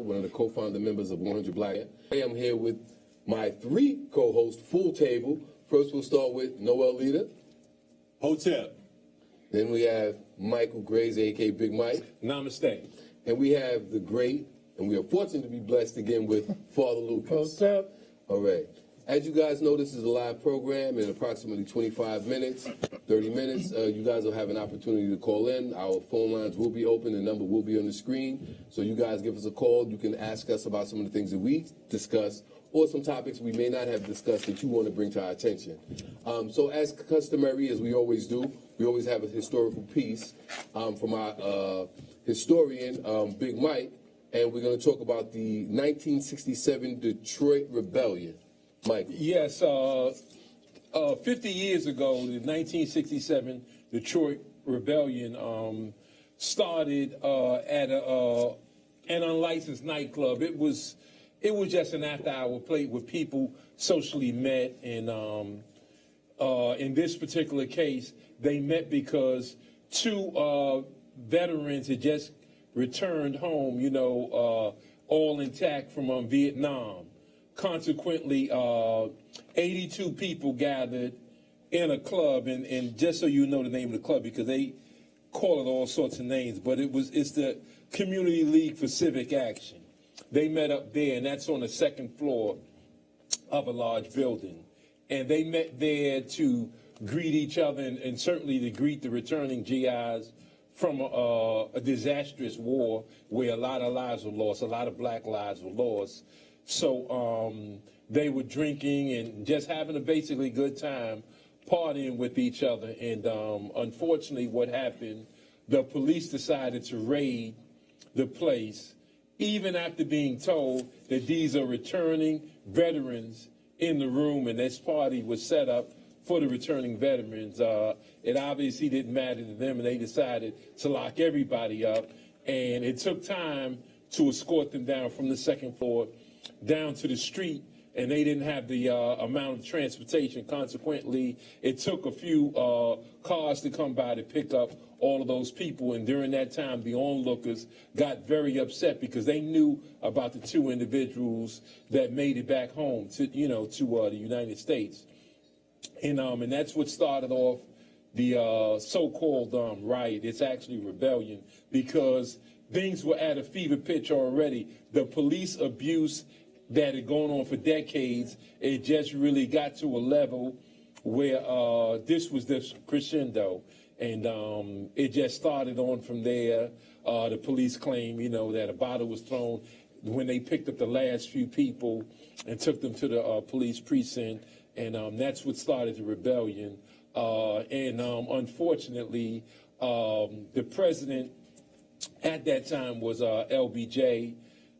one of the co-founder members of 100 Black. I am here with my 3 co-hosts, full table. First, we'll start with Noel Leader. Hotep. Then we have Michael Grays, a.k.a. Big Mike. Namaste. And we have the great, and we are fortunate to be blessed again with Father Lucas. Hotep. All right. As you guys know, this is a live program in approximately 25 minutes, 30 minutes. You guys will have an opportunity to call in. Our phone lines will be open. The number will be on the screen. So you guys give us a call. You can ask us about some of the things that we discuss or some topics we may not have discussed that you want to bring to our attention. So as customary, as we always do, we always have a historical piece from our historian, Big Mike, and we're going to talk about the 1967 Detroit Rebellion. Mike. Yes, 50 years ago, the 1967 Detroit Rebellion started at an unlicensed nightclub. It was just an after-hour play where people socially met, and in this particular case, they met because 2 veterans had just returned home, all intact from Vietnam. Consequently, 82 people gathered in a club, and just so you know the name of the club, because they call it all sorts of names, but it's the Community League for Civic Action. They met up there, and that's on the 2nd floor of a large building. And they met there to greet each other and certainly to greet the returning GIs from a disastrous war where a lot of lives were lost, a lot of black lives were lost. So they were drinking and just having a basically good time, partying with each other. And unfortunately, what happened, the police decided to raid the place, even after being told that these are returning veterans in the room, and this party was set up for the returning veterans. It obviously didn't matter to them, and they decided to lock everybody up. And it took time to escort them down from the 2nd floor down to the street, and they didn't have the amount of transportation. Consequently, it took a few cars to come by to pick up all of those people, and during that time, the onlookers got very upset because they knew about the 2 individuals that made it back home to the United States, and that's what started off the so-called riot. It's actually rebellion because things were at a fever pitch already. The police abuse that had gone on for decades, it just really got to a level where this was the crescendo, and it just started on from there. The police claim, that a bottle was thrown when they picked up the last few people and took them to the police precinct, and that's what started the rebellion. Unfortunately, the president at that time was LBJ,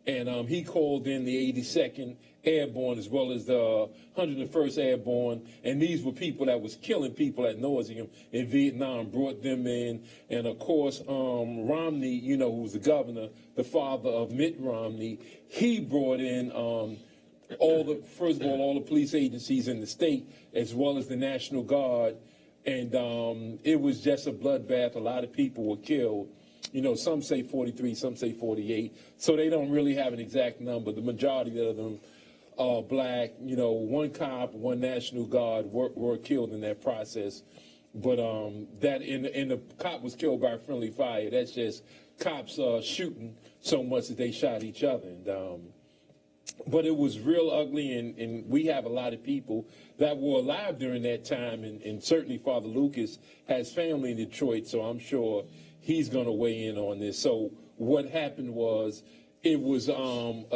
and he called in the 82nd Airborne as well as the 101st Airborne, and these were people that was killing people ad nauseum in Vietnam, brought them in, and of course Romney, who was the governor, the father of Mitt Romney, he brought in all the police agencies in the state as well as the National Guard, and it was just a bloodbath. A lot of people were killed. Some say 43, some say 48, so they don't really have an exact number. The majority of them are black. 1 cop, 1 National Guard were killed in that process. But the cop was killed by friendly fire. That's just cops shooting so much that they shot each other. But it was real ugly, and we have a lot of people that were alive during that time, and certainly Father Lucas has family in Detroit, so I'm sure he's going to weigh in on this. So what happened was it was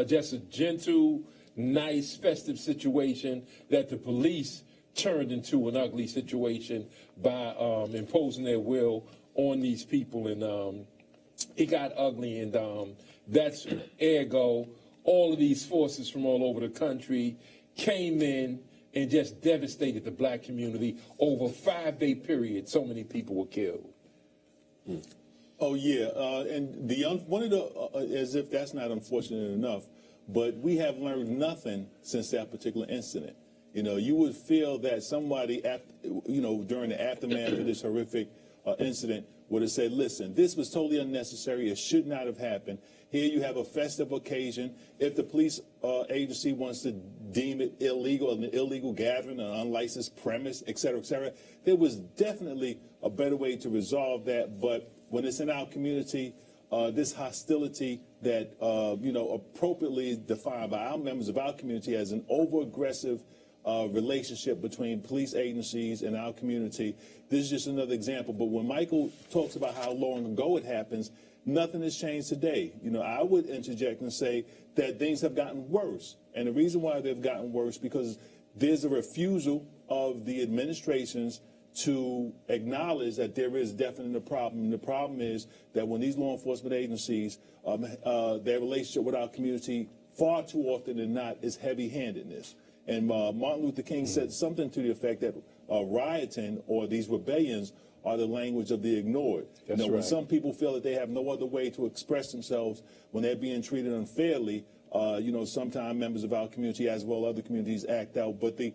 just a gentle, nice, festive situation that the police turned into an ugly situation by imposing their will on these people, and it got ugly, and that's ergo all of these forces from all over the country came in and just devastated the black community. Over a 5-day period, so many people were killed. Oh yeah, and one of the as if that's not unfortunate enough, but we have learned nothing since that particular incident. You would feel that somebody, during the aftermath of this horrific incident, would have said, listen, this was totally unnecessary. It should not have happened. Here you have a festive occasion. If the police agency wants to deem it illegal, an illegal gathering, an unlicensed premise, et cetera, there was definitely a better way to resolve that. But when it's in our community, this hostility that, appropriately defined by our members of our community as an over-aggressive relationship between police agencies and our community. This is just another example. But when Michael talks about how long ago it happens, nothing has changed today. I would interject and say that things have gotten worse. And the reason why they've gotten worse because there's a refusal of the administrations to acknowledge that there is definitely a problem. And the problem is that when these law enforcement agencies, their relationship with our community far too often than not is heavy-handedness. And Martin Luther King said something to the effect that rioting or these rebellions are the language of the ignored. That's right. When some people feel that they have no other way to express themselves when they're being treated unfairly, sometimes members of our community as well other communities act out. But the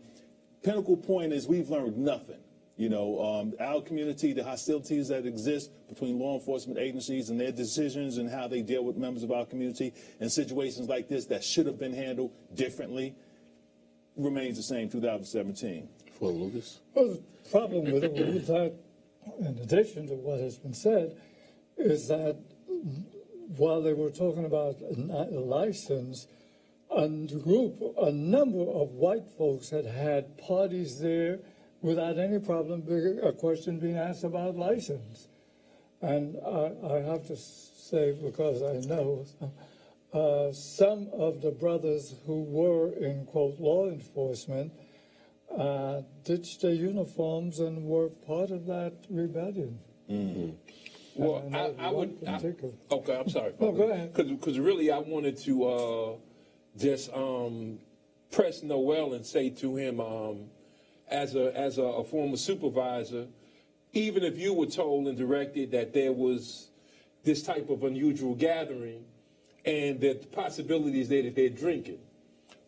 pinnacle point is we've learned nothing. Our community, the hostilities that exist between law enforcement agencies and their decisions and how they deal with members of our community in situations like this that should have been handled differently remains the same 2017. For Lucas? Well, the problem with that, in addition to what has been said, is that while they were talking about a license, a number of white folks had parties there without any problem, a question being asked about license. And I have to say, because I know some of the brothers who were in, quote, law enforcement ditched their uniforms and were part of that rebellion. Mm-hmm. Well, I would. Okay, I'm sorry. No, go ahead. Because really, I wanted to just press Noel and say to him, as a former supervisor, even if you were told and directed that there was this type of unusual gathering and that the possibility is there that they're drinking,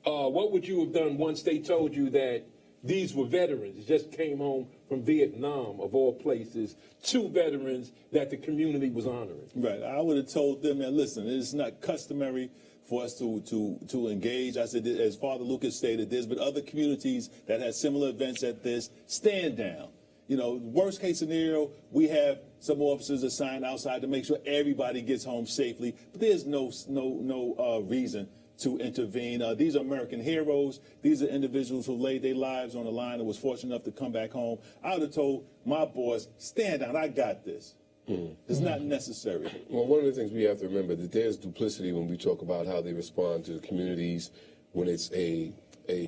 what would you have done once they told you that these were veterans, just came home from Vietnam, of all places, 2 veterans that the community was honoring? Right. I would have told them that, listen, it's not customary for us to engage. I said, as Father Lucas stated, there's been other communities that had similar events at this. Stand down. Worst case scenario, we have some officers assigned outside to make sure everybody gets home safely. But there's no reason to intervene. These are American heroes. These are individuals who laid their lives on the line and was fortunate enough to come back home. I would have told my boys, stand down, I got this. It's not necessary. Well, one of the things we have to remember that there's duplicity when we talk about how they respond to the communities when it's a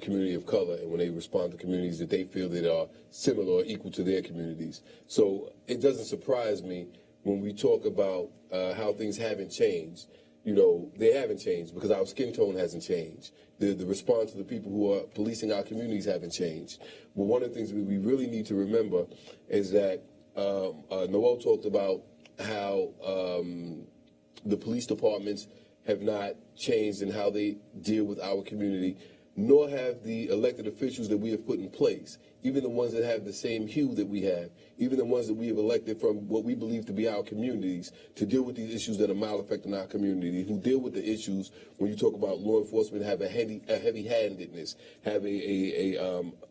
community of color and when they respond to communities that they feel that are similar or equal to their communities. So it doesn't surprise me when we talk about how things haven't changed. They haven't changed because our skin tone hasn't changed. The response to the people who are policing our communities haven't changed. Well, one of the things we really need to remember is that Noel talked about how the police departments have not changed in how they deal with our community, nor have the elected officials that we have put in place, even the ones that have the same hue that we have, even the ones that we have elected from what we believe to be our communities to deal with these issues that are malaffecting our community, who deal with the issues when you talk about law enforcement have a heavy-handedness, have a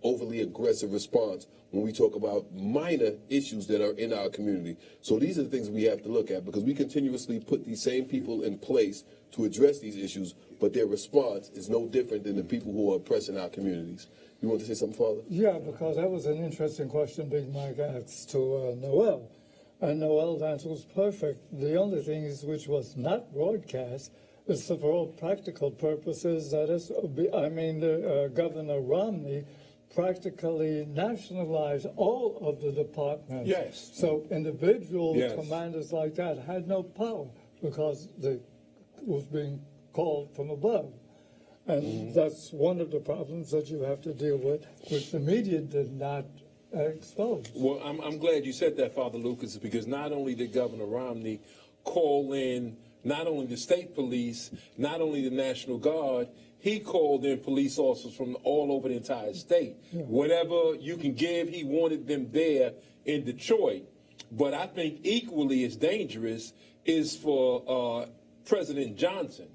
overly aggressive response when we talk about minor issues that are in our community. So these are the things we have to look at because we continuously put these same people in place to address these issues, but their response is no different than the people who are oppressing our communities. You want to say something, Father? Yeah, because that was an interesting question Big Mike asked to Noel. And Noel's answer was perfect. The only thing is which was not broadcast is for all practical purposes, that is, Governor Romney practically nationalized all of the departments. Yes. So individual Yes. commanders like that had no power because they was being called from above. And that's one of the problems that you have to deal with, which the media did not expose. Well, I'm glad you said that, Father Lucas, because not only did Governor Romney call in not only the state police, not only the National Guard, he called in police officers from all over the entire state. Yeah. Whatever you can give, he wanted them there in Detroit. But I think equally as dangerous is for President Johnson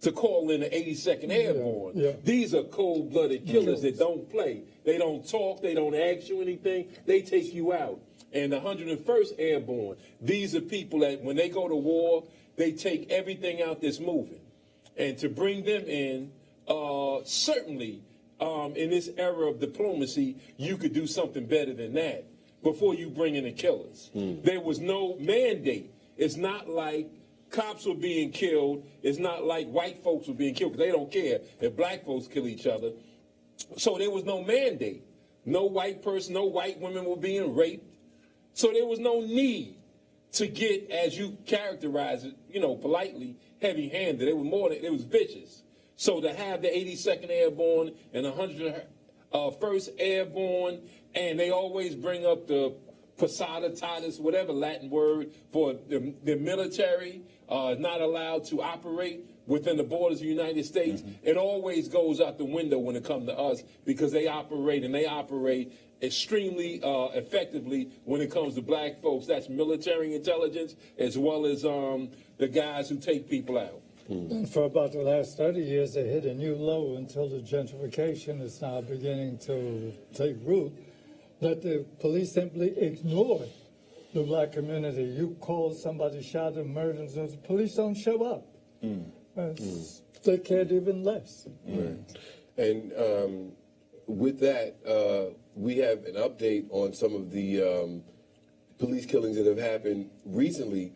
to call in the 82nd Airborne. Yeah. These are cold-blooded killers that don't play. They don't talk. They don't ask you anything. They take you out. And the 101st Airborne, these are people that when they go to war, they take everything out that's moving. And to bring them in, certainly in this era of diplomacy, you could do something better than that before you bring in the killers. There was no mandate. It's not like cops were being killed. It's not like white folks were being killed because they don't care if black folks kill each other. So there was no mandate. No white person, no white women were being raped. So there was no need to get, as you characterize it, politely, heavy-handed. It was more than, it was vicious. So to have the 82nd Airborne and the 101st Airborne, and they always bring up the Posada, whatever Latin word for the military, not allowed to operate within the borders of the United States. It always goes out the window when it comes to us because they operate extremely effectively when it comes to black folks. That's military intelligence as well as the guys who take people out. And for about the last 30 years, they hit a new low until the gentrification is now beginning to take root, that the police simply ignored the black community. You call somebody shot and murdered, and the police don't show up. They cared even less. Right. And with that, we have an update on some of the police killings that have happened recently.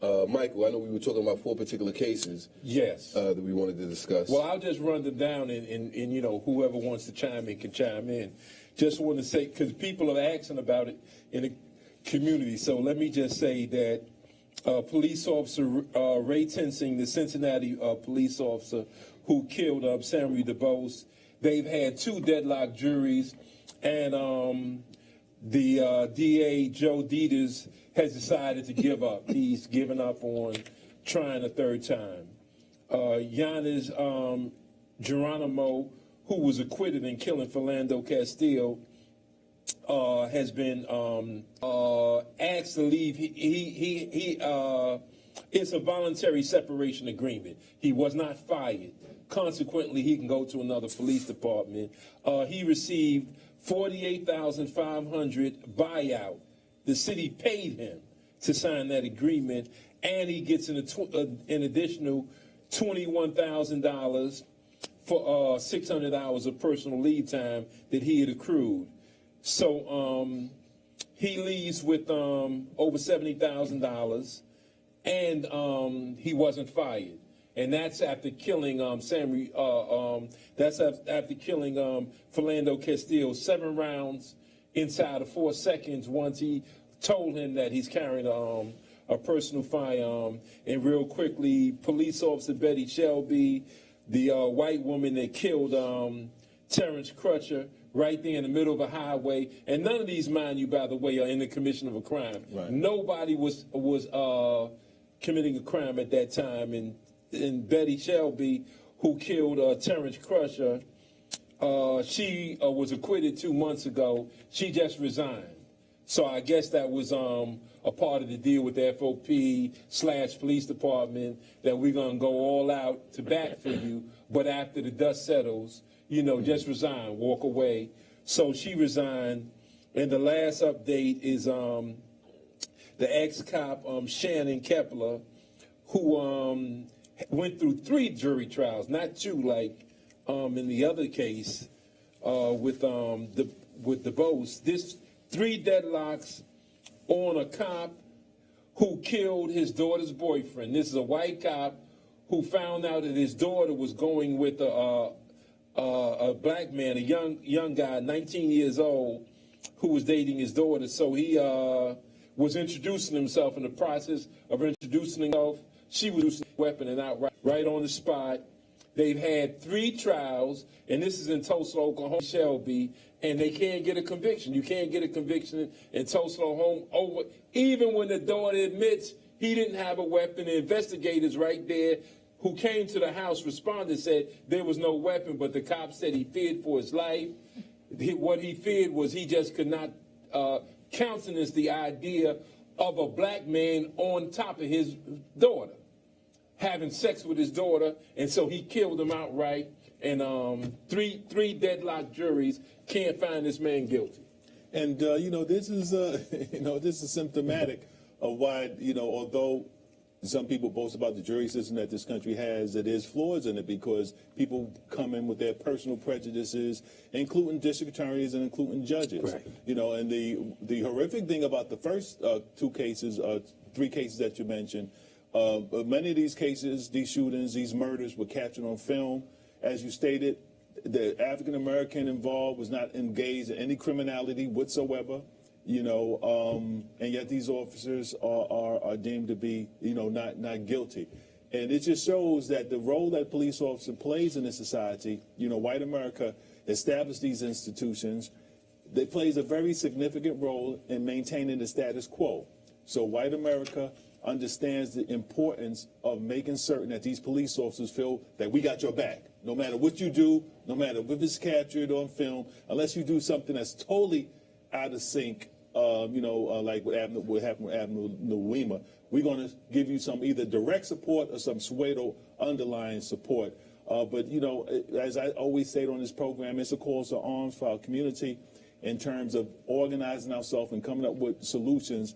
Michael, I know we were talking about 4 particular cases. Yes. That we wanted to discuss. Well, I'll just run them down, and whoever wants to chime in can chime in. Just want to say, because people are asking about it in the community, so let me just say that police officer Ray Tensing, the Cincinnati police officer who killed Samuel DuBose, they've had 2 deadlock juries, and the DA, Joe Dieters, has decided to give up. He's given up on trying a 3rd time. Yanis Geronimo, who was acquitted in killing Philando Castile, has been asked to leave. It's a voluntary separation agreement. He was not fired. Consequently, he can go to another police department. He received $48,500 buyout. The city paid him to sign that agreement, and he gets an additional $21,000 for 600 hours of personal leave time that he had accrued. So he leaves with over $70,000, and he wasn't fired. And that's after killing Philando Castile 7 rounds inside of 4 seconds once he told him that he's carrying a personal firearm. And real quickly, police officer Betty Shelby, the white woman that killed Terrence Crutcher right there in the middle of a highway. And none of these, mind you, by the way, are in the commission of a crime. Right. Nobody was committing a crime at that time. And Betty Shelby, who killed Terrence Crutcher, she was acquitted 2 months ago. She just resigned. So I guess that was a part of the deal with the FOP/police department, that we're going to go all out to bat for you. But after the dust settles, just resign, walk away. So she resigned. And the last update is the ex-cop Shannon Kepler, who went through 3 jury trials, not 2 like in the other case with DuBose. This 3 deadlocks on a cop who killed his daughter's boyfriend. This is a white cop who found out that his daughter was going with a black man, a young guy, 19 years old, who was dating his daughter. So he was introducing himself. In the process of introducing himself, she was using a weapon and outright right on the spot. They've had 3 trials, and this is in Tulsa, Oklahoma, Shelby, and they can't get a conviction. You can't get a conviction in Tulsa, Oklahoma, even when the daughter admits he didn't have a weapon. The investigators right there who came to the house responded, said there was no weapon, but the cop said he feared for his life. What he feared was he just could not countenance the idea of a black man on top of his daughter, having sex with his daughter, and so he killed him outright. And three deadlocked juries can't find this man guilty. And this is this is symptomatic of why although some people boast about the jury system that this country has, it is flaws in it because people come in with their personal prejudices, including district attorneys and including judges. Right. And the horrific thing about the first three cases that you mentioned, many of these cases, these shootings, these murders were captured on film. As you stated, the African American involved was not engaged in any criminality whatsoever. And yet these officers are deemed to be, not guilty. And it just shows that the role that police officer plays in this society, white America established these institutions, they plays a very significant role in maintaining the status quo. So white America understands the importance of making certain that these police officers feel that we got your back. No matter what you do, no matter if it's captured on film, unless you do something that's totally out of sync, like what happened with Admiral Nuema, we're going to give you some either direct support or some pseudo underlying support. But as I always say on this program, it's a call to arms for our community in terms of organizing ourselves and coming up with solutions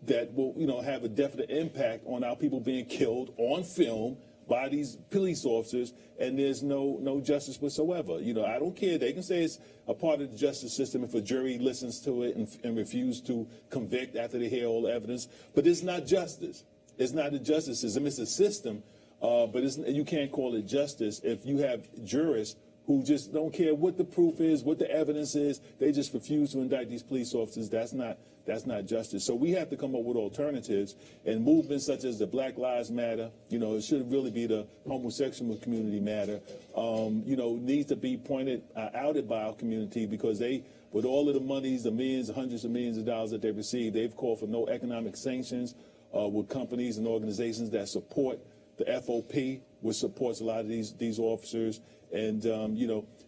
that will, have a definite impact on our people being killed on film by these police officers, and there's no justice whatsoever. I don't care. They can say it's a part of the justice system if a jury listens to it and refuses to convict after they hear all the evidence. But it's not justice. It's not a justice system. It's a system, but you can't call it justice if you have jurists who just don't care what the proof is, what the evidence is. They just refuse to indict these police officers. That's not justice. So we have to come up with alternatives, and movements such as the Black Lives Matter, it should really be the homosexual community matter, needs to be pointed outed by our community because they, with all of the monies, the millions, hundreds of millions of dollars that they receive, they've called for no economic sanctions with companies and organizations that support the FOP, which supports a lot of these officers. And,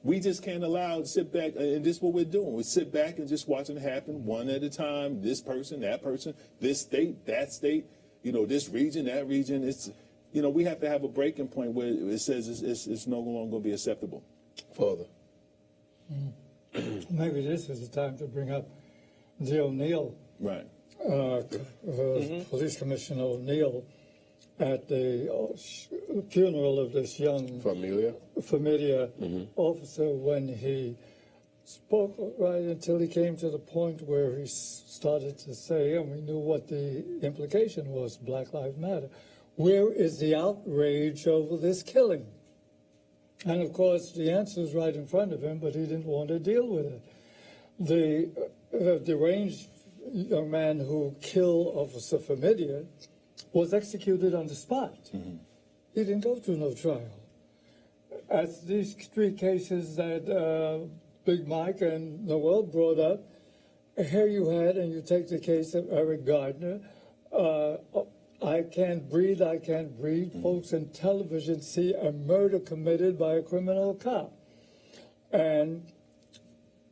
we just can't allow to sit back, and this is what we're doing. We sit back and just watch it happen one at a time, this person, that person, this state, that state, this region, that region. It's, we have to have a breaking point where it says it's no longer going to be acceptable. Father. Maybe this is the time to bring up the O'Neill, Right. Police Commissioner O'Neill, at the funeral of this young Familia officer, when he spoke right until he came to the point where he started to say, and we knew what the implication was, Black Lives Matter. Where is the outrage over this killing? And of course, the answer is right in front of him, but he didn't want to deal with it. The deranged young man who killed Officer Familia was executed on the spot. Mm-hmm. He didn't go through no trial. As these three cases that Big Mike and Noel brought up, here you had, and you take the case of Eric Gardner, I can't breathe, I can't breathe. Mm-hmm. Folks in television see a murder committed by a criminal cop. And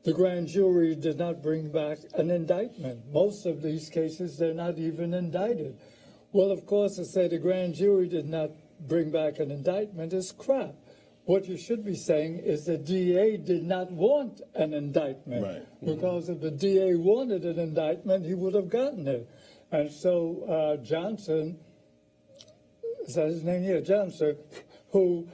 the grand jury did not bring back an indictment. Most of these cases, they're not even indicted. Well, of course, to say the grand jury did not bring back an indictment is crap. What you should be saying is the DA did not want an indictment. Right. Because if the DA wanted an indictment, he would have gotten it. And so Johnson, is that his name? Yeah, Johnson, who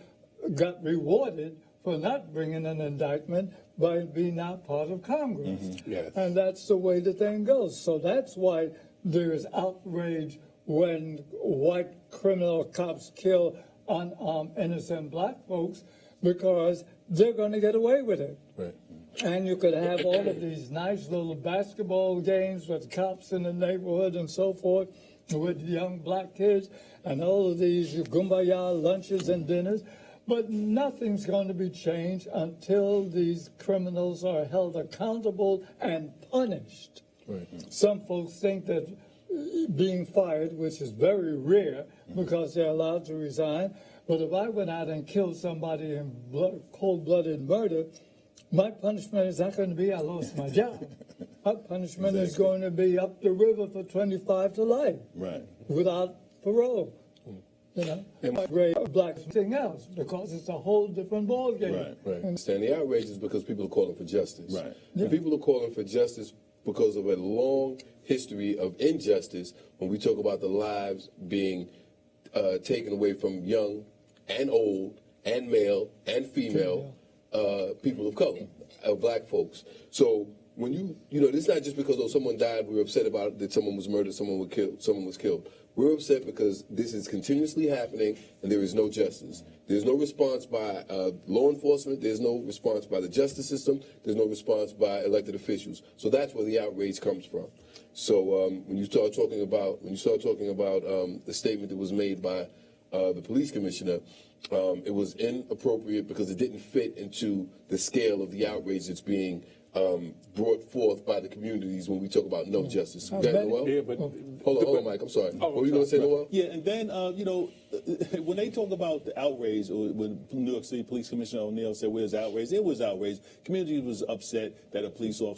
got rewarded for not bringing an indictment by being not part of Congress. Mm-hmm. Yes. And that's the way the thing goes. So that's why there is outrage when white criminal cops kill unarmed innocent black folks, because they're going to get away with it. Right. And you could have all of these nice little basketball games with cops in the neighborhood and so forth with young black kids and all of these kumbaya lunches and dinners, but nothing's going to be changed until these criminals are held accountable and punished. Right. Some folks think that being fired, which is very rare because they're allowed to resign, but if I went out and killed somebody in cold-blooded murder, My punishment is not going to be I lost my job. My punishment is going to be up the river for 25 to life. Right. Without parole. You know, black thing else, because it's a whole different ballgame. Right. Understand the outrage is because people are calling for justice. Right. And people are calling for justice because of a long history of injustice when we talk about the lives being taken away from young and old and male and female people of color, black folks. So when you know, it's not just because someone died, we're upset about that someone was murdered, someone was killed. We're upset because this is continuously happening and there is no justice. There's no response by law enforcement. There's no response by the justice system. There's no response by elected officials. So that's where the outrage comes from. So when you start talking about the statement that was made by the police commissioner, it was inappropriate because it didn't fit into the scale of the outrage that's being brought forth by the communities when we talk about no justice. You got it, Noel? Yeah, but Hold on, Mike. I'm sorry. What were you going to say, Noel? Yeah, and then, you know, when they talk about the outrage, or when New York City Police Commissioner O'Neill said, where's outrage? It was outrage. Community was upset that a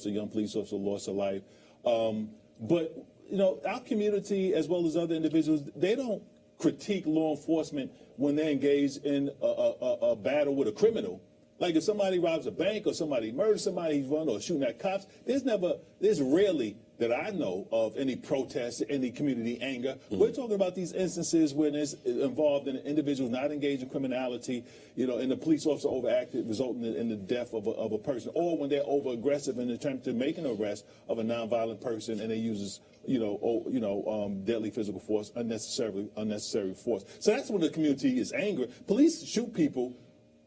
young police officer lost a life. But, you know, our community, as well as other individuals, they don't critique law enforcement when they're engaged in a battle with a criminal. Like if somebody robs a bank or somebody murders somebody he's run or shooting at cops, there's rarely that I know of any protests, any community anger. We're talking about these instances when it's involved in individuals not engaged in criminality, you know, and the police officer overacted, resulting in the death of a person, or when they're over aggressive in the attempt to make an arrest of a nonviolent person and they uses deadly physical force, unnecessary force. So that's when the community is angry. Police shoot people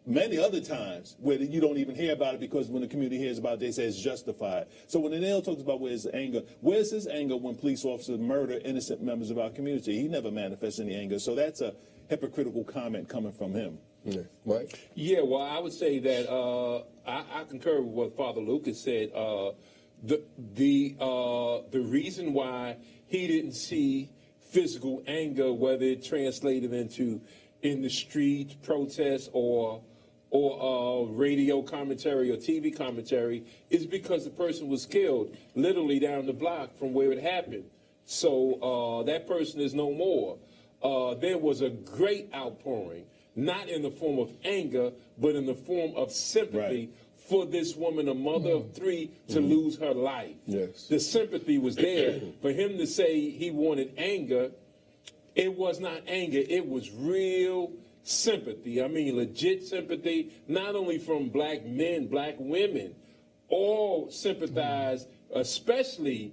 many other times where you don't even hear about it because when the community hears about it, they say it's justified. So when Anil talks about where's his anger when police officers murder innocent members of our community? He never manifests any anger. So that's a hypocritical comment coming from him. Yeah. Mike? Yeah, well, I would say that I concur with what Father Lucas said. The reason why he didn't see physical anger, whether it translated into in the street protests or radio commentary or TV commentary, is because the person was killed literally down the block from where it happened. So that person is no more. There was a great outpouring, not in the form of anger, but in the form of sympathy for this woman, a mother of three, to lose her life. Yes. The sympathy was there. For him to say he wanted anger, it was not anger, it was real sympathy. I mean, legit sympathy, not only from black men, black women, all sympathized, especially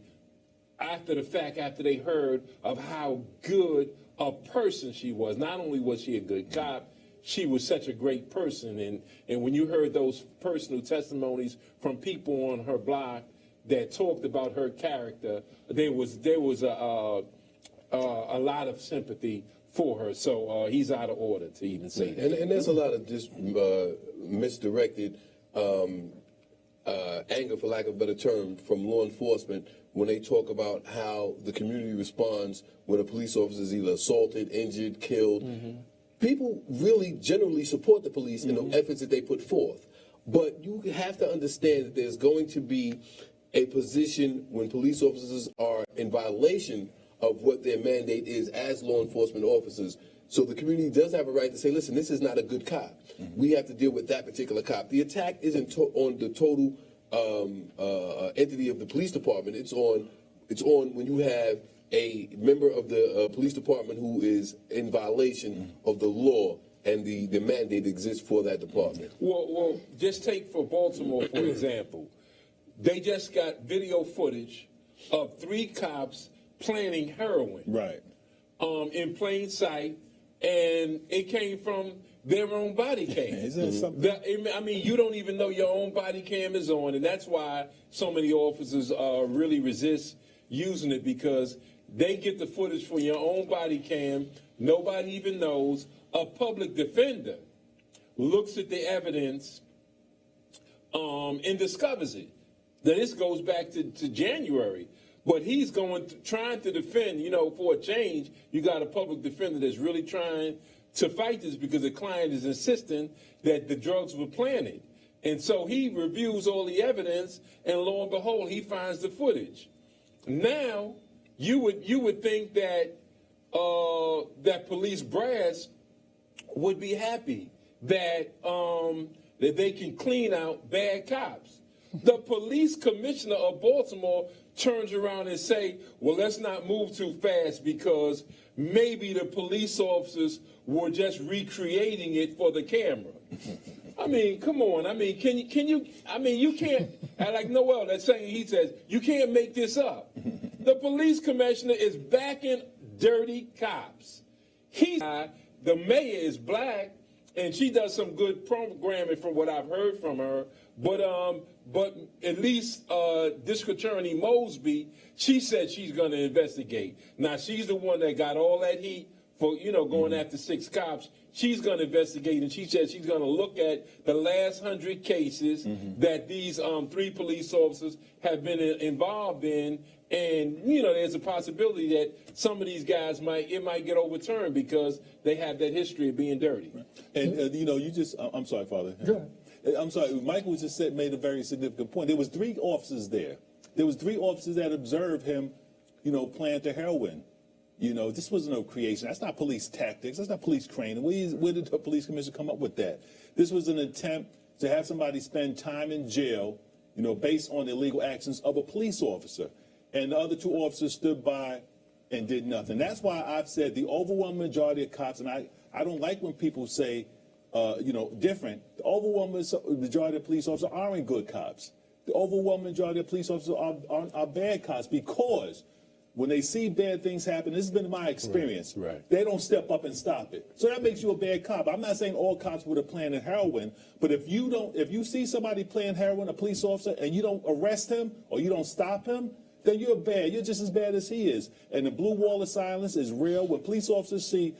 after the fact, after they heard of how good a person she was. Not only was she a good cop, she was such a great person. And when you heard those personal testimonies from people on her block that talked about her character, there was a lot of sympathy for her. So he's out of order to even say that. And there's a lot of just misdirected anger, for lack of a better term, from law enforcement when they talk about how the community responds when a police officer is either assaulted, injured, killed. People really generally support the police in the efforts that they put forth. But you have to understand that there's going to be a position when police officers are in violation of what their mandate is as law enforcement officers. So the community does have a right to say, listen, this is not a good cop. We have to deal with that particular cop. The attack isn't on the total entity of the police department. It's on when you have a member of the police department who is in violation of the law and the mandate exists for that department. Well, just take for Baltimore, for example. They just got video footage of 3 cops planting heroin. Right. In plain sight, and it came from their own body cam. Isn't that something? I mean, you don't even know your own body cam is on, and that's why so many officers really resist using it, because they get the footage from your own body cam. Nobody even knows. A public defender looks at the evidence and discovers it. Now, this goes back to January. But he's trying to defend, for a change, you got a public defender that's really trying to fight this because the client is insisting that the drugs were planted. And so he reviews all the evidence, and lo and behold, he finds the footage. Now, you would think that that police brass would be happy that that they can clean out bad cops. The police commissioner of Baltimore turns around and say, well, let's not move too fast because maybe the police officers were just recreating it for the camera. I mean, come on. I mean, can you, I mean, you can't, like Noel, that's saying, he says, you can't make this up. The police commissioner is backing dirty cops. The mayor is black, and she does some good programming from what I've heard from her. But at least District Attorney Mosby, she said she's going to investigate. Now, she's the one that got all that heat for, going after 6 cops. She's going to investigate, and she said she's going to look at the last 100 cases that these 3 police officers have been involved in. And, there's a possibility that some of these guys might get overturned because they have that history of being dirty. And, I'm sorry, Father. Go ahead. I'm sorry. Michael just made a very significant point. There was 3 officers there. There was 3 officers that observed him, plant the heroin. This wasn't no creation. That's not police tactics. That's not police training. Where did the police commissioner come up with that? This was an attempt to have somebody spend time in jail, based on illegal actions of a police officer. And the other 2 officers stood by and did nothing. That's why I've said the overwhelming majority of cops, and I don't like when people say, different. The overwhelming majority of police officers aren't good cops. The overwhelming majority of police officers are bad cops because when they see bad things happen, this has been my experience, right. They don't step up and stop it. So that makes you a bad cop. I'm not saying all cops would have planted heroin, but if you see somebody playing heroin, a police officer, and you don't arrest him or you don't stop him, then you're bad. You're just as bad as he is. And the blue wall of silence is real. When police officers see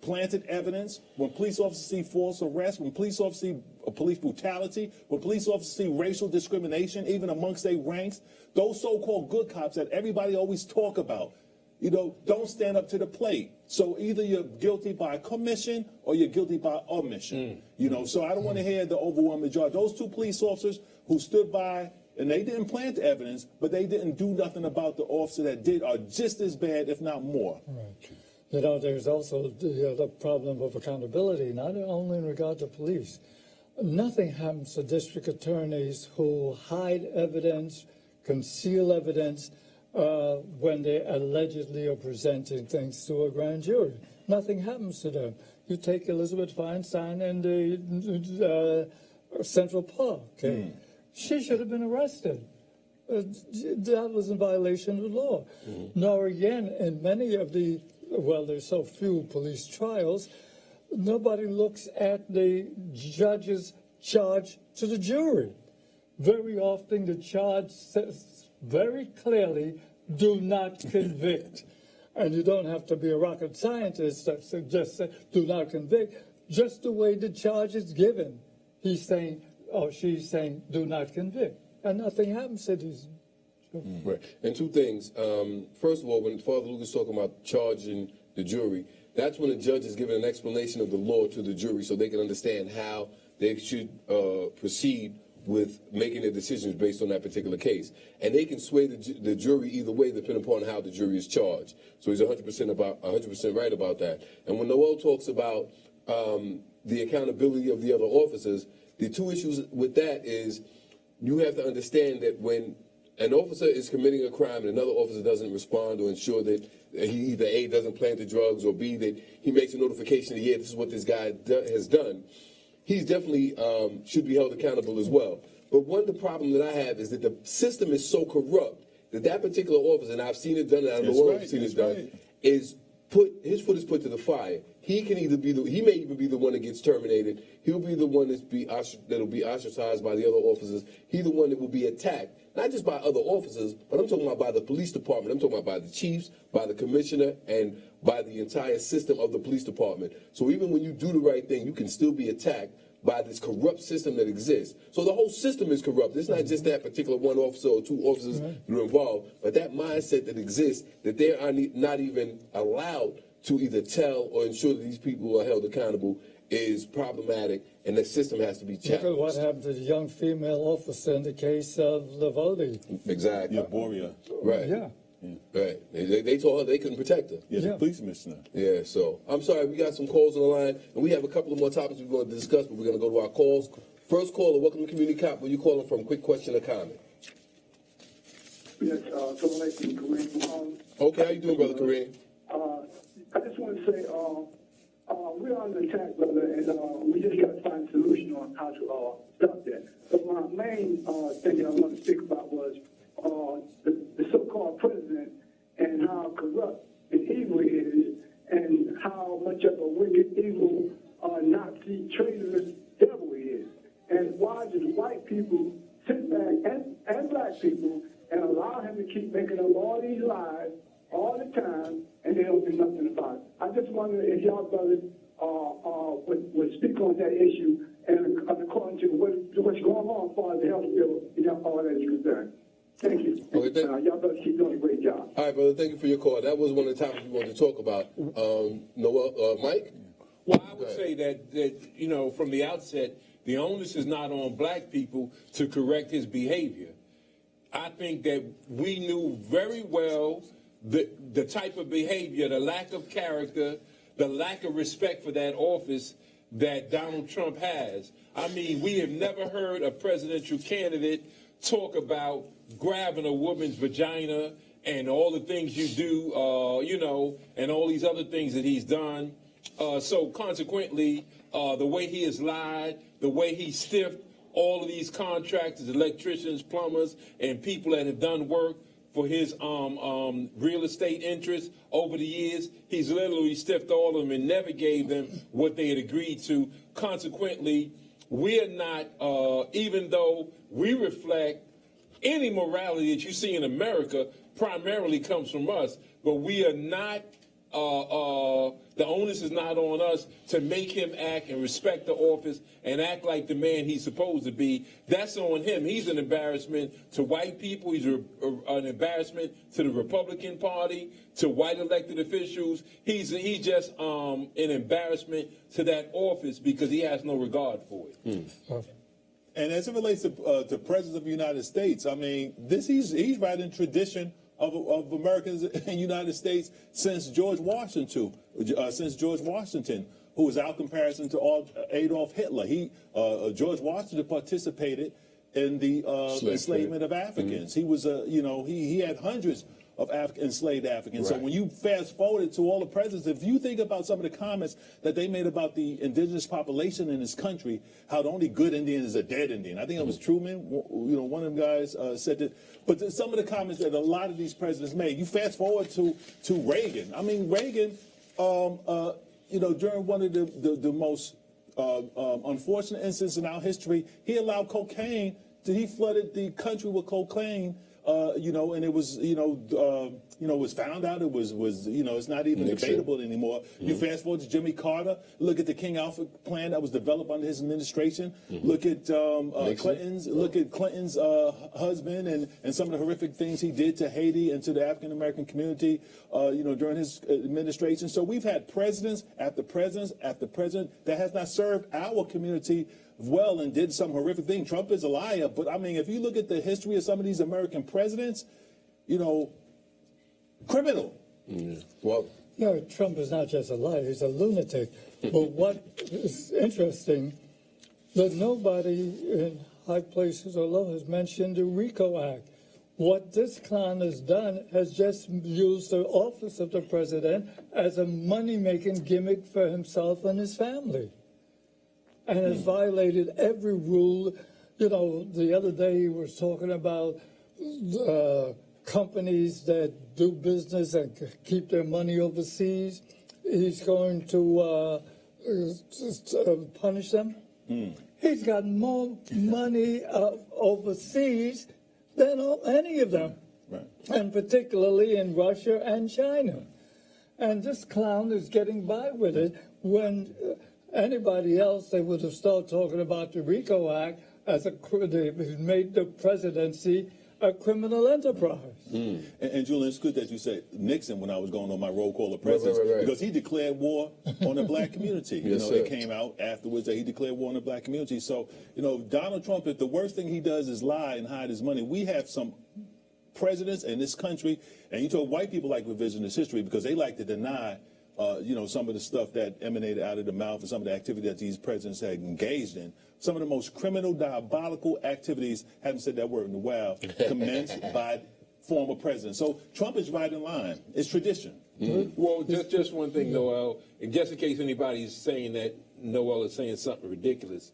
planted evidence, when police officers see false arrest, when police officers see police brutality, when police officers see racial discrimination, even amongst their ranks, those so-called good cops that everybody always talk about, don't stand up to the plate. So either you're guilty by commission or you're guilty by omission. So I don't want to hear the overwhelming majority. Those 2 police officers who stood by and they didn't plant the evidence, but they didn't do nothing about the officer that did are just as bad, if not more. Right. There's also the problem of accountability, not only in regard to police. Nothing happens to district attorneys who hide evidence, conceal evidence when they allegedly are presenting things to a grand jury. Nothing happens to them. You take Elizabeth Feinstein and the Central Park. Okay? She should have been arrested. That was in violation of the law. Nor again, in many of there's so few police trials, nobody looks at the judge's charge to the jury. Very often the charge says very clearly, do not convict. And you don't have to be a rocket scientist to suggest that do not convict. Just the way the charge is given, he's saying, or she's saying, do not convict. And nothing happens to these. Right. And 2 things. First of all, when Father Luke is talking about charging the jury, that's when the judge is giving an explanation of the law to the jury so they can understand how they should proceed with making their decisions based on that particular case. And they can sway the jury either way depending upon how the jury is charged. So he's 100% right about that. And when Noel talks about the accountability of the other officers, the 2 issues with that is you have to understand that when an officer is committing a crime and another officer doesn't respond or ensure that he either A, doesn't plant the drugs, or B, that he makes a notification that, yeah, this is what this guy has done, he's definitely should be held accountable as well. But one of the problems that I have is that the system is so corrupt that particular officer, and I've seen it done, and I don't know where I've seen it done, is his foot is put to the fire. He can either he may even be the one that gets terminated. He'll be the one that'll be ostracized by the other officers. He's the one that will be attacked, not just by other officers, but I'm talking about by the police department. I'm talking about by the chiefs, by the commissioner, and by the entire system of the police department. So even when you do the right thing, you can still be attacked by this corrupt system that exists. So the whole system is corrupt. It's not just that particular one officer or 2 officers that are involved, but that mindset that exists, that they are not even allowed to either tell or ensure that these people are held accountable, is problematic, and the system has to be Look at what challenged. happened to the young female officer in the case of Lavoli. Exactly. Yeah, Boria. Right. Yeah. Right. They told her they couldn't protect her. Yeah, Yeah. the police commissioner. Yeah, so I'm sorry, we got some calls on the line, and we have a couple of more topics we're going to discuss, but we're going to go to our calls. First caller, welcome to Community Cop. Where you calling from? Quick question or comment? Yes, Kareem Kareem from home. Okay, how you doing, Brother Kareem? I just want to say, we're under attack, brother, and we just got to find a solution on how to stop that. But my main thing that I want to speak about was the so-called president and how corrupt and evil he is, and how much of a wicked, evil, Nazi, traitorous devil he is. And why does white people sit back, and black people, and allow him to keep making up all these lies all the time, and they don't do nothing about it? I just wonder if y'all brothers would speak on that issue, and according to what's going on as far as the health bill, all that is concerned. Thank you. Okay, Y'all brothers keep doing a great job. All right, brother, thank you for your call. That was one of the topics we wanted to talk about. Noel, Mike? Well, I would say that from the outset, the onus is not on black people to correct his behavior. I think that we knew very well the type of behavior, the lack of character, the lack of respect for that office that Donald Trump has. I mean, we have never heard a presidential candidate talk about grabbing a woman's vagina and all the things you do, and all these other things that he's done. So consequently, the way he has lied, the way he stiffed all of these contractors, electricians, plumbers, and people that have done work for his real estate interests over the years, he's literally stiffed all of them and never gave them what they had agreed to. Consequently, we are not, even though we reflect any morality that you see in America primarily comes from us, but we are not, the onus is not on us to make him act and respect the office and act like the man he's supposed to be. That's on him. He's an embarrassment to white people. He's an embarrassment to the Republican Party, to white elected officials. He's just an embarrassment to that office because he has no regard for it. And as it relates to President of the United States, I mean, he's right in tradition of Americans in the United States since George Washington, who was out comparison to Adolf Hitler. George Washington participated in the enslavement of Africans. He was he had hundreds of enslaved Africans. Right. So when you fast forward to all the presidents, if you think about some of the comments that they made about the indigenous population in this country, how the only good Indian is a dead Indian. I think it was Truman, one of them guys said that. But some of the comments that a lot of these presidents made, you fast forward to Reagan. I mean, Reagan, during one of the most unfortunate incidents in our history, he allowed cocaine. He flooded the country with cocaine. And it was, was found out. It was, it's not even Nixon. debatable anymore. You fast forward to Jimmy Carter. Look at the King Alfred plan that was developed under his administration. Look at Clinton's. Look at Clinton's husband and some of the horrific things he did to Haiti and to the African American community, during his administration. So we've had presidents after presidents after president that has not served our community well and did some horrific thing. Trump is a liar, but I mean, if you look at the history of some of these American presidents, criminal. Well, No, Trump is not just a liar, he's a lunatic. But what is interesting, that nobody in high places or low has mentioned the RICO Act. What this clown has done has just used the office of the president as a money-making gimmick for himself and his family, and has violated every rule. The other day he was talking about companies that do business and keep their money overseas. He's going to punish them. He's got more money overseas than any of them, Right. and particularly in Russia and China. And this clown is getting by with it when anybody else, they would have started talking about the RICO Act as they made the presidency a criminal enterprise. And Julian, it's good that you said Nixon when I was going on my roll call of presidents, right. because he declared war on the black community. Yes, you know, sir. it came out afterwards that he declared war on the black community. So, you know, Donald Trump, if the worst thing he does is lie and hide his money, we have some presidents in this country, and you told white people like revisionist history because they like to deny you know, some of the stuff that emanated out of the mouth and some of the activity that these presidents had engaged in. Some of the most criminal, diabolical activities, haven't said that word in a while, commenced by former presidents. So Trump is right in line. It's tradition. Well, just one thing, Noel, and just in case anybody's saying that Noel is saying something ridiculous,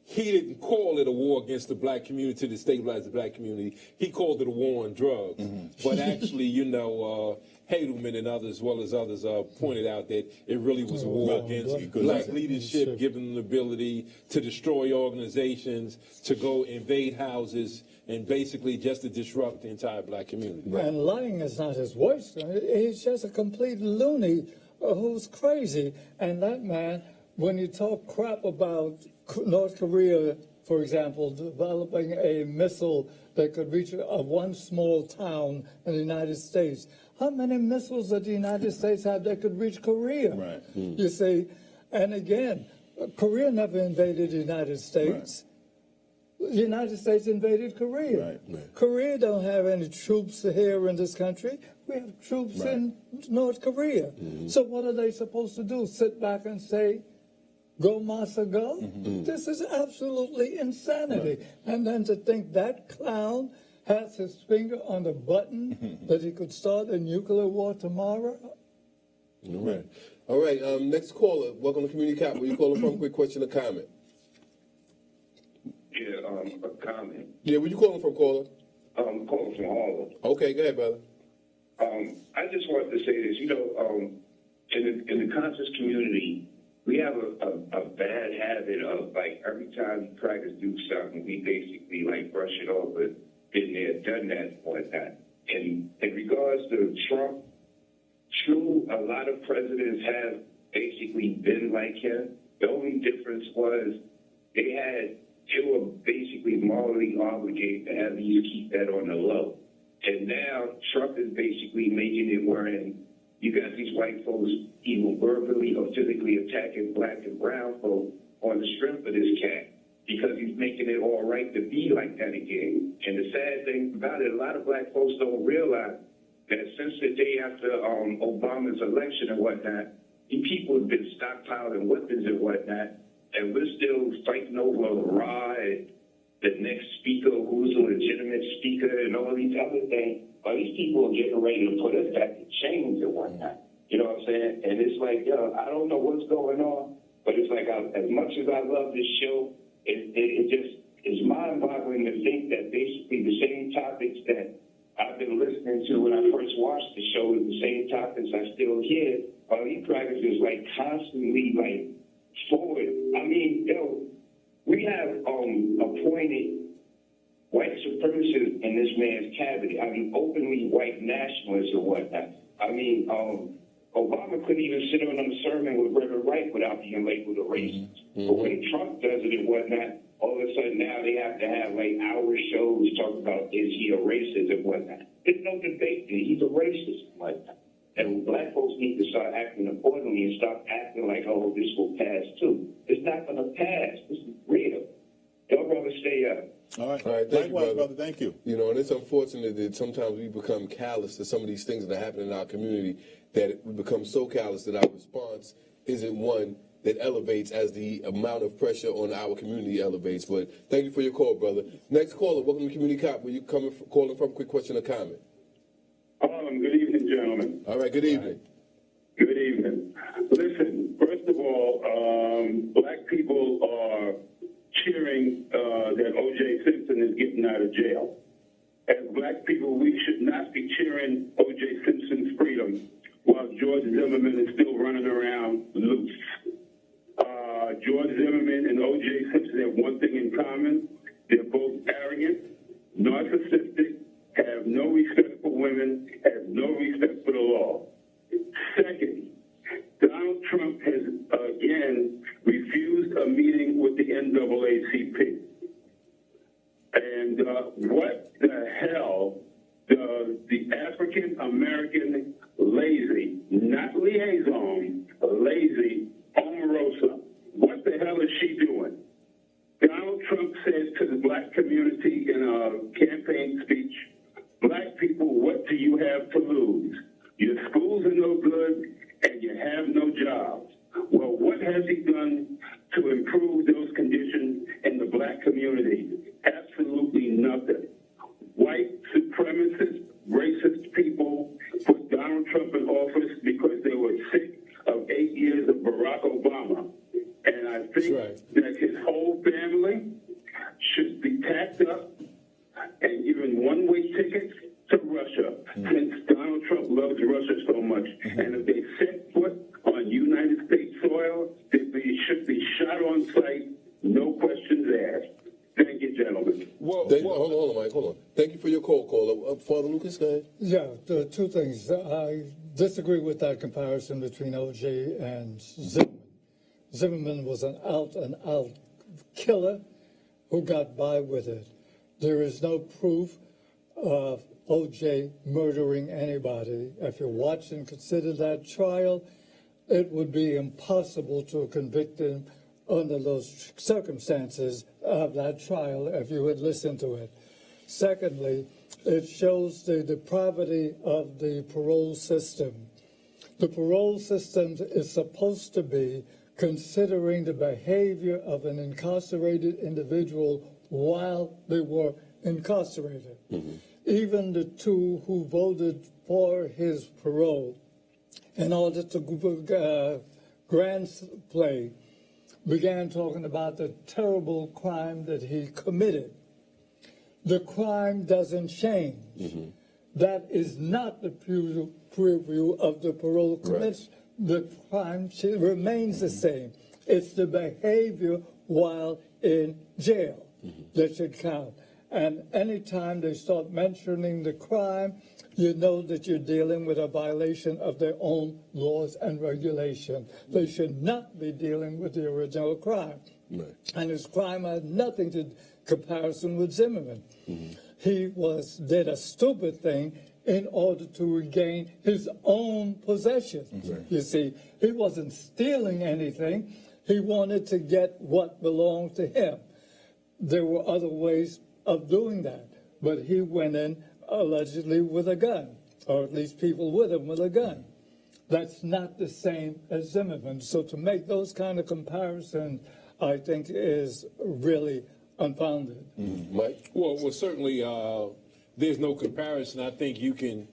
he didn't call it a war against the black community to stabilize the black community. He called it a war on drugs. But actually, you know, Hadelman and others, as well as others, pointed out that it really was a war against black leadership, giving them the ability to destroy organizations, to go invade houses, and basically just to disrupt the entire black community. And lying is not his worst. He's just a complete loony who's crazy. And that man, when you talk crap about North Korea, for example, developing a missile that could reach one small town in the United States, how many missiles does the United States have that could reach Korea? Right. You see, and again, Korea never invaded the United States. The United States invaded Korea. Korea don't have any troops here in this country. We have troops in North Korea. So what are they supposed to do? Sit back and say, go, Massa, go? This is absolutely insanity. And then to think that clown has his finger on the button that he could start a nuclear war tomorrow? All right. Next caller. Welcome to Community Cop. Where you calling from? Quick question or comment? Yeah, a comment. Yeah, where you calling from, caller? I'm calling from Harlem. Okay, go ahead, brother. I just wanted to say this. You know, in the conscious community, we have a bad habit of, like, every time you try to do something, we basically, like, brush it off, but been there, done that, or that. And in regards to Trump, true, a lot of presidents have basically been like him. The only difference was they were basically morally obligated to at least keep that on the low. And now Trump is basically making it wherein you got these white folks even verbally or physically attacking black and brown folk on the strength of this cat because he's making it all right to be like that again. And the sad thing about it, a lot of black folks don't realize that since the day after Obama's election and whatnot, these people have been stockpiling weapons and whatnot, and we're still fighting over and the next speaker who's a legitimate speaker and all these other things. Well, these people are getting ready to put us back in chains and whatnot. You know what I'm saying? And it's like, yo, I don't know what's going on, but it's like, as much as I love this show, it just is mind-boggling to think that basically the same topics that I've been listening to when I first watched the show is the same topics I still hear. These practices like constantly like forward. I mean, yo, we have appointed white supremacists in this man's cabinet. I mean, openly white nationalists or whatnot. I mean, Obama couldn't even sit on a sermon with Reverend Wright without being labeled a racist. But when Trump does it and whatnot, all of a sudden now they have to have like hour shows talking about is he a racist and whatnot. There's no debate there. He's a racist and whatnot. And black folks need to start acting accordingly and stop acting like, oh, this will pass too. It's not going to pass. This is real. Y'all brothers stay up. All right. All right, thank Likewise, you, brother. Thank you. You know, and it's unfortunate that sometimes we become callous to some of these things that are happening in our community, that we become so callous that our response isn't one that elevates as the amount of pressure on our community elevates. But thank you for your call, brother. Next caller, welcome to Community Cop. Where you calling from? Quick question or comment? Good evening, gentlemen. All right, good evening. Good evening. Listen, first of all, black people are cheering that O.J. Simpson is getting out of jail. As black people, we should not be cheering O.J. Simpson's freedom while George Zimmerman is still running around loose. George Zimmerman and O.J. Simpson have one thing in common. They're both arrogant, narcissistic, have no respect for women, have no respect for the law. Second, Donald Trump has again refused a meeting with the NAACP. And And what the hell does the African American lazy, not liaison, lazy Omarosa, what the hell is she doing? Donald Trump said to the black community in a campaign speech, black people, what do you have to lose? Your schools are no good and you have no jobs. Well, what has he done to improve those conditions in the black community? Absolutely nothing. White supremacist, racist people put Donald Trump in office because they were sick of 8 years of Barack Obama. And I think that his whole family should be packed up and given one-way tickets to Russia, since Donald Trump loves Russia so much. And if they set foot on United States soil, they should be shot on sight, no questions asked. Thank you, gentlemen. Hold on, Mike, hold on. Thank you for your call, caller. Father Lucas, go ahead. Yeah, there are two things. I disagree with that comparison between O.J. and Zimmerman. Zimmerman was an out-and-out killer who got by with it. There is no proof of O.J. murdering anybody. If you watch and consider that trial, it would be impossible to convict him under those circumstances of that trial if you had listened to it. Secondly, it shows the depravity of the parole system. The parole system is supposed to be considering the behavior of an incarcerated individual while they were incarcerated. Even the two who voted for his parole in order to grant play began talking about the terrible crime that he committed. The crime doesn't change. That is not the preview of the parole commission. The crime remains the same. It's the behavior while in jail that should count. And anytime they start mentioning the crime, you know that you're dealing with a violation of their own laws and regulations. They should not be dealing with the original crime. And his crime had nothing to comparison with Zimmerman. He did a stupid thing in order to regain his own possessions. You see, he wasn't stealing anything. He wanted to get what belonged to him. There were other ways of doing that, but he went in allegedly with a gun, or at least people with him with a gun. That's not the same as Zimmerman. So to make those kind of comparisons, I think is really unfounded. Mike? Well, certainly there's no comparison. I think you can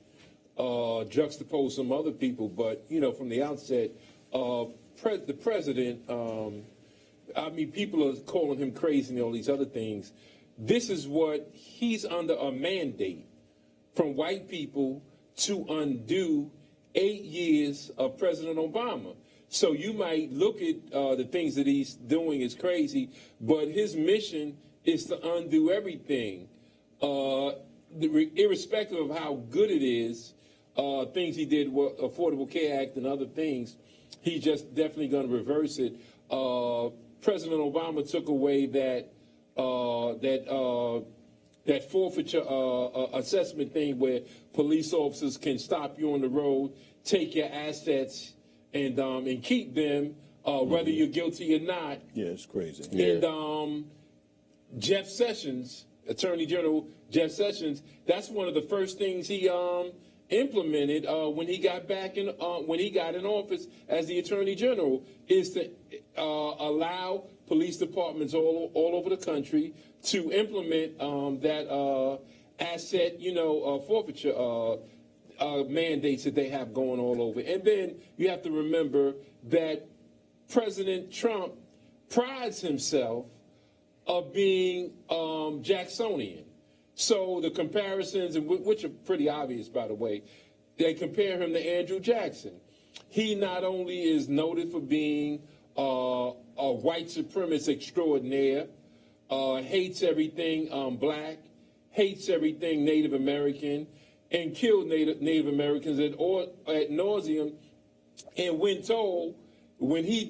juxtapose some other people, but, you know, from the outset, the president, I mean, people are calling him crazy and all these other things. This is what he's under a mandate from white people to undo 8 years of President Obama. So you might look at the things that he's doing as crazy, but his mission is to undo everything, irrespective of how good it is. Things he did with Affordable Care Act and other things, he's just definitely going to reverse it. President Obama took away that forfeiture assessment thing where police officers can stop you on the road, take your assets, and keep them, whether you're guilty or not. Yeah, it's crazy. And Jeff Sessions, Attorney General Jeff Sessions, that's one of the first things he implemented when he got in office as the Attorney General, is to allow police departments all over the country to implement that asset, forfeiture mandates that they have going all over. And then you have to remember that President Trump prides himself of being Jacksonian. So the comparisons, which are pretty obvious, by the way, they compare him to Andrew Jackson. He not only is noted for being a white supremacist extraordinaire, hates everything black, hates everything Native American, and killed Native Americans ad nauseum. And when he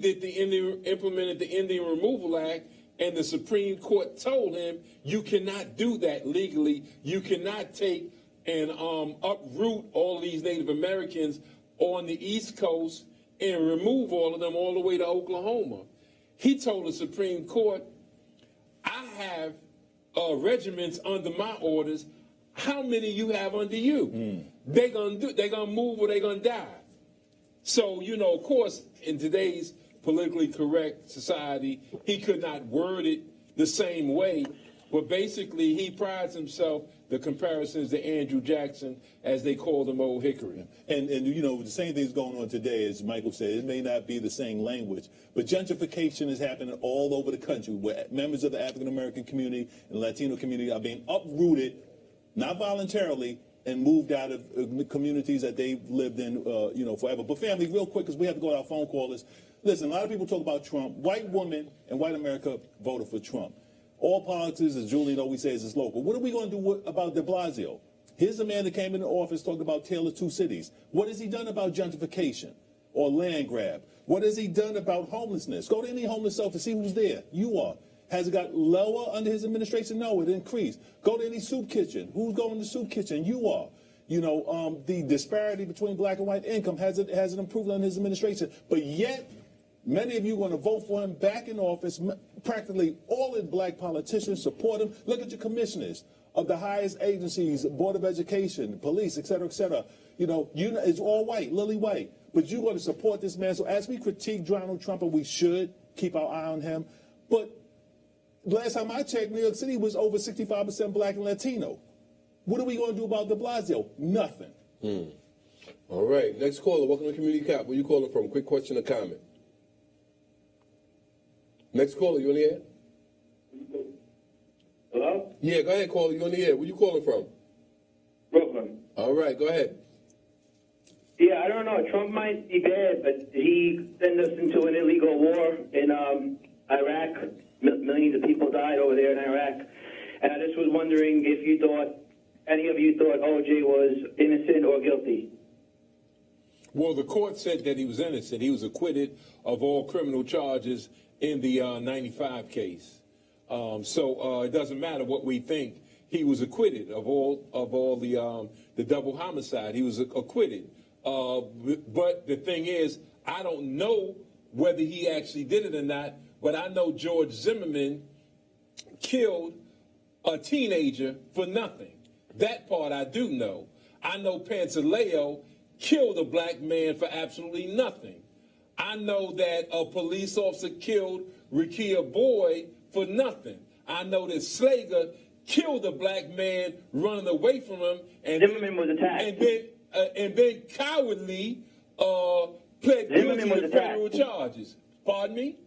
implemented the Indian Removal Act and the Supreme Court told him you cannot do that legally. You cannot take and uproot all these Native Americans on the East Coast and remove all of them all the way to Oklahoma. He told the Supreme Court, I have regiments under my orders. How many you have under you? They're gonna move or they're gonna die. So, you know, of course, in today's politically correct society, he could not word it the same way, but basically he prides himself, the comparisons to Andrew Jackson, as they called him Old Hickory. And you know, the same thing's going on today, as Michael said. It may not be the same language, but gentrification is happening all over the country, where members of the African American community and Latino community are being uprooted, not voluntarily, and moved out of communities that they've lived in, you know, forever. But family, real quick, because we have to go to our phone callers. Listen, a lot of people talk about Trump. White women and white America voted for Trump. All politics, as Julian always says, is local. What are we going to do about de Blasio? Here's a man that came into office talking about Tale of Two Cities. What has he done about gentrification or land grab? What has he done about homelessness? Go to any homeless shelter, see who's there. You are. Has it got lower under his administration? No, it increased. Go to any soup kitchen. Who's going to the soup kitchen? You are. You know, the disparity between black and white income has it improved under his administration. But yet, many of you are going to vote for him back in office. Practically all the black politicians support him. Look at your commissioners of the highest agencies, Board of Education, police, et cetera, et cetera. You know, it's all white, lily white. But you're going to support this man. So as we critique Donald Trump, and we should keep our eye on him, but last time I checked, New York City was over 65% black and Latino. What are we going to do about de Blasio? Nothing. All right, next caller. Welcome to Community Cop. Where you calling from? Quick question or comment. Next caller, you on the air? Hello? Yeah, go ahead, caller. You on the air. Where you calling from? Brooklyn. All right, go ahead. Yeah, I don't know. Trump might be bad, but he sent us into an illegal war in Iraq. Millions of people died over there in Iraq. And I just was wondering if you thought, any of you thought O.J. was innocent or guilty. Well, the court said that he was innocent. He was acquitted of all criminal charges in the 95 case. So it doesn't matter what we think. He was acquitted of all the double homicide. He was acquitted. But the thing is, I don't know whether he actually did it or not, but I know George Zimmerman killed a teenager for nothing. That part I do know. I know Pantaleo killed a black man for absolutely nothing. I know that a police officer killed Rekia Boyd for nothing. I know that Slager killed a black man running away from him, and Zimmerman was attacked. And then cowardly pled guilty to federal charges. Pardon me?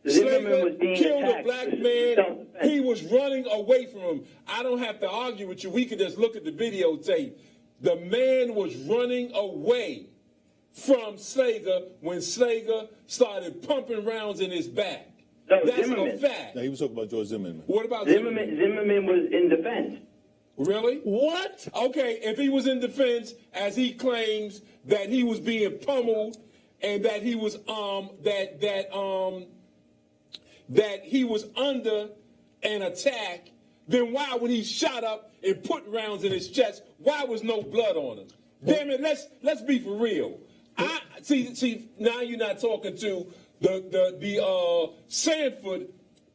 Zimmerman was being killed attacked. a black man. He was running away from him. I don't have to argue with you. We could just look at the videotape. The man was running away from Slager when Slager started pumping rounds in his back. No, That's Zimmerman. a fact. Now, he was talking about George Zimmerman. What about Zimmerman? Zimmerman was in defense. Really? What? Okay, if he was in defense, as he claims that he was being pummeled and that he was that he was under an attack, then why, when he shot up and put rounds in his chest, why was no blood on him? Damn it, let's be for real. I see. Now you're not talking to the Sanford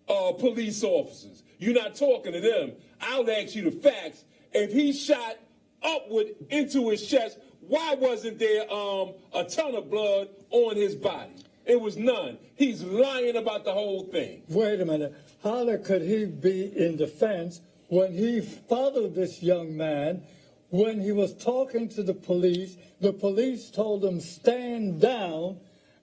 police officers. You're not talking to them. I'll ask you the facts. If he shot upward into his chest, why wasn't there a ton of blood on his body? It was none. He's lying about the whole thing. Wait a minute. How could he be in defense when he followed this young man? When he was talking to the police told him stand down,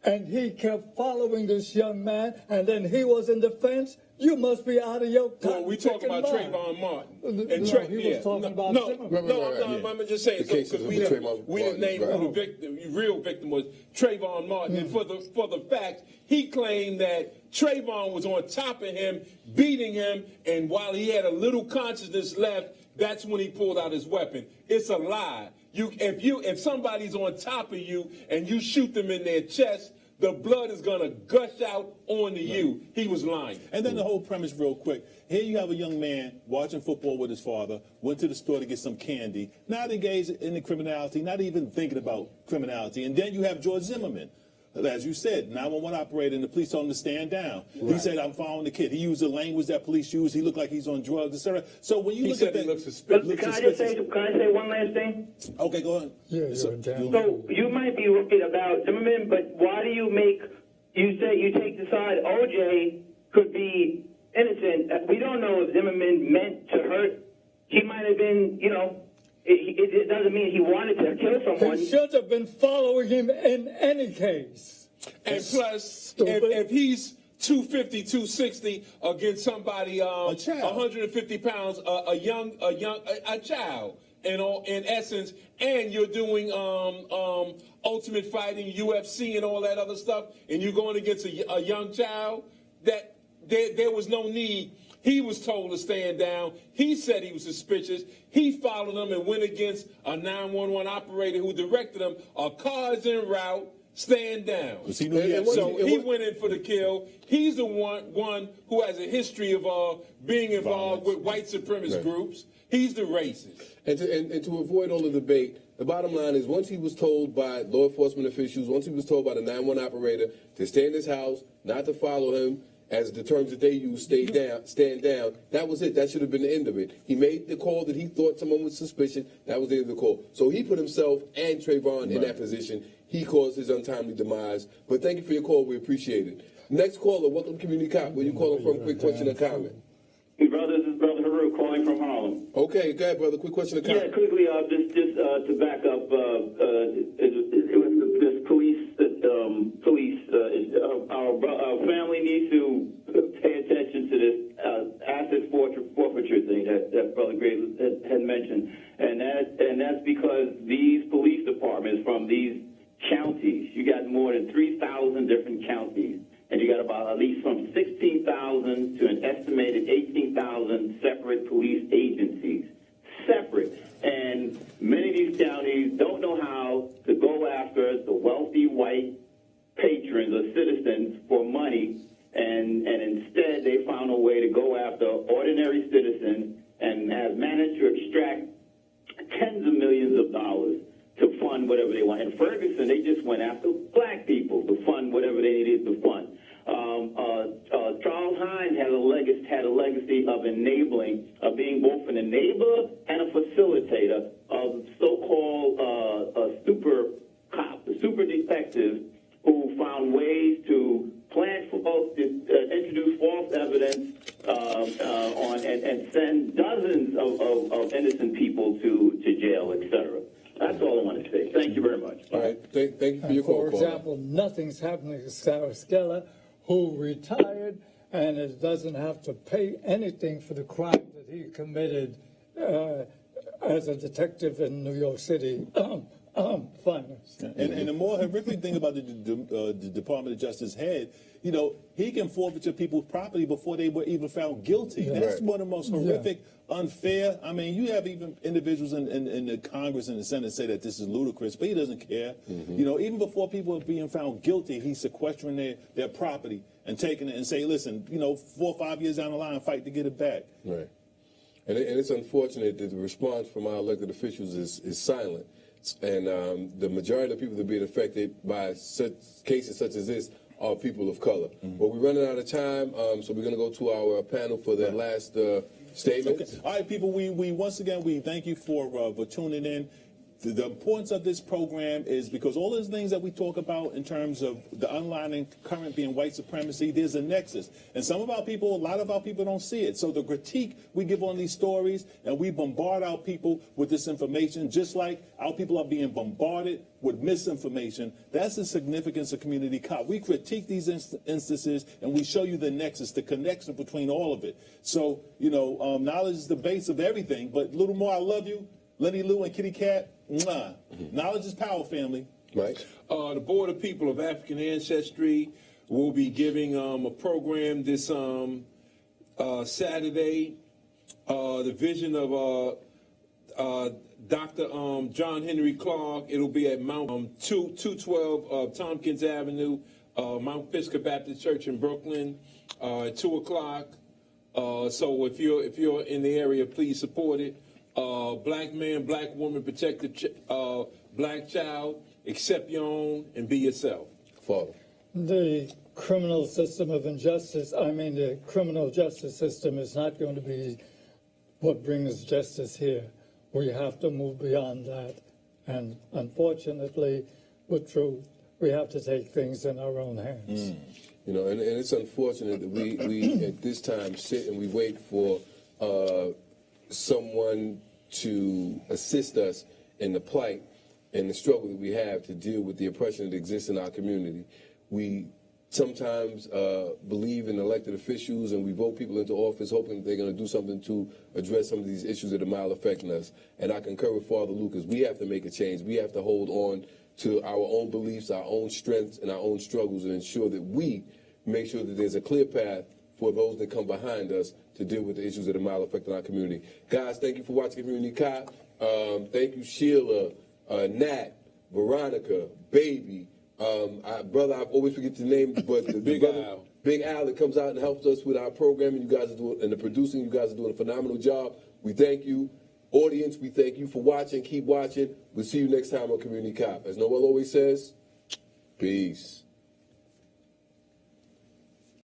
and he kept following this young man, and then he was in defense? You must be out of your Well, we talking about mind. Trayvon Martin. And he was talking about Zimmerman. I'm just saying, The cases because of we didn't name right. who the victim, the real victim was Trayvon Martin. And for the fact, he claimed that Trayvon was on top of him, beating him, and while he had a little consciousness left, that's when he pulled out his weapon. It's a lie. If somebody's on top of you and you shoot them in their chest, the blood is going to gush out onto you. He was lying. And then the whole premise, real quick. Here you have a young man watching football with his father, went to the store to get some candy, not engaged in the criminality, not even thinking about criminality. And then you have George Zimmerman. As you said, 911 operator, and the police told him to stand down. Right. He said, "I'm following the kid." He used the language that police use. He looked like he's on drugs, etc. So when you look at that, he looked suspicious. Can I say one last thing? Okay, go ahead. Yeah, So you might be right about Zimmerman, but why do you take the side OJ could be innocent? We don't know if Zimmerman meant to hurt. He might have been, it doesn't mean he wanted to kill someone. He should have been following him in any case. And plus, if he's 250, 260 against somebody 150 pounds, a child, in essence, and you're doing ultimate fighting, UFC, and all that other stuff, and you're going against a young child, that there was no need. He was told to stand down. He said he was suspicious. He followed them and went against a 911 operator who directed him. A car's en route. Stand down. So he went in for the kill. He's the one who has a history of being involved with white supremacist groups. He's the racist. And to avoid all the debate, the bottom line is once he was told by law enforcement officials, once he was told by the 911 operator to stay in his house, not to follow him, as the terms that they use, stand down, that was it. That should have been the end of it. He made the call that he thought someone was suspicious. That was the end of the call. So he put himself and Trayvon in that position. He caused his untimely demise. But thank you for your call. We appreciate it. Next caller, welcome Community Cop. Where you calling from? Quick question or comment. Hey, brother, this is Brother Haru calling from Harlem. Okay, go ahead, brother. Quick question or comment. Yeah, quickly, just to back up, it was this police. Our family needs to pay attention to this asset forfeiture thing that Brother Gray had mentioned, and that's because these police departments from these counties, you got more than 3,000 different counties, and you got about at least from 16,000 to an estimated 18,000 separate police agencies. Separate. And many of these counties don't know how to go after the wealthy white patrons or citizens for money, and instead they found a way to go after ordinary citizens and have managed to extract tens of millions of dollars to fund whatever they want. In Ferguson, they just went after black people to fund whatever they needed to fund. Charles Hines had a legacy of enabling, of being both an enabler and a facilitator of so-called super cops, super detectives who found ways to plant false, introduce false evidence and send dozens of innocent people to jail, etc. That's all I want to say. Thank you very much. All right. Thank you for your call. For example, nothing's happening to Sarah Skella, who retired, and it doesn't have to pay anything for the crime that he committed as a detective in New York City. Finest. And the more horrific thing about the Department of Justice head, he can forfeit people's property before they were even found guilty. Yeah. That's one of the most horrific, unfair. I mean, you have even individuals in the Congress and the Senate say that this is ludicrous, but he doesn't care. Mm-hmm. Even before people are being found guilty, he's sequestering their property and taking it and say, listen, 4 or 5 years down the line, fight to get it back. Right. And it's unfortunate that the response from our elected officials is silent. And the majority of the people that are being affected by cases such as this are people of color. Mm-hmm. Well, we're running out of time, so we're going to go to our panel for the last statements. Okay. All right, people, we once again, we thank you for tuning in. The importance of this program is because all those things that we talk about in terms of the underlying current being white supremacy, there's a nexus. And a lot of our people don't see it. So the critique we give on these stories, and we bombard our people with this information, just like our people are being bombarded with misinformation. That's the significance of Community Cop. We critique these instances, and we show you the nexus, the connection between all of it. So, knowledge is the base of everything. But Little More, I love you. Lenny Lou and Kitty Cat, mwah. Knowledge is power, family. Mike? The Board of People of African Ancestry will be giving a program this Saturday. The vision of Dr. John Henry Clark. It'll be at Mount 212 Tompkins Avenue Mount Pisgah Baptist Church in Brooklyn at 2 o'clock. So if you're in the area, please support it. Black man, black woman, protect the black child, accept your own, and be yourself. Father. The criminal system of injustice, the criminal justice system is not going to be what brings justice here. We have to move beyond that. And unfortunately, with truth, we have to take things in our own hands. You know, and it's unfortunate that we at this time sit and we wait for someone to assist us in the plight and the struggle that we have to deal with the oppression that exists in our community. We sometimes believe in elected officials and we vote people into office hoping that they're going to do something to address some of these issues that are mal-affecting us. And I concur with Father Lucas. We have to make a change. We have to hold on to our own beliefs, our own strengths, and our own struggles and ensure that we make sure that there's a clear path for those that come behind us to deal with the issues that are mal-affecting our community. Guys, thank you for watching Community Cop. Thank you, Sheila, Nat, Veronica, Baby. Brother, I always forget the name, but the Big brother, Al. Big Al that comes out and helps us with our programming. You guys are doing, and the producing, you guys are doing a phenomenal job. We thank you. Audience, we thank you for watching. Keep watching. We'll see you next time on Community Cop. As Noel always says, peace.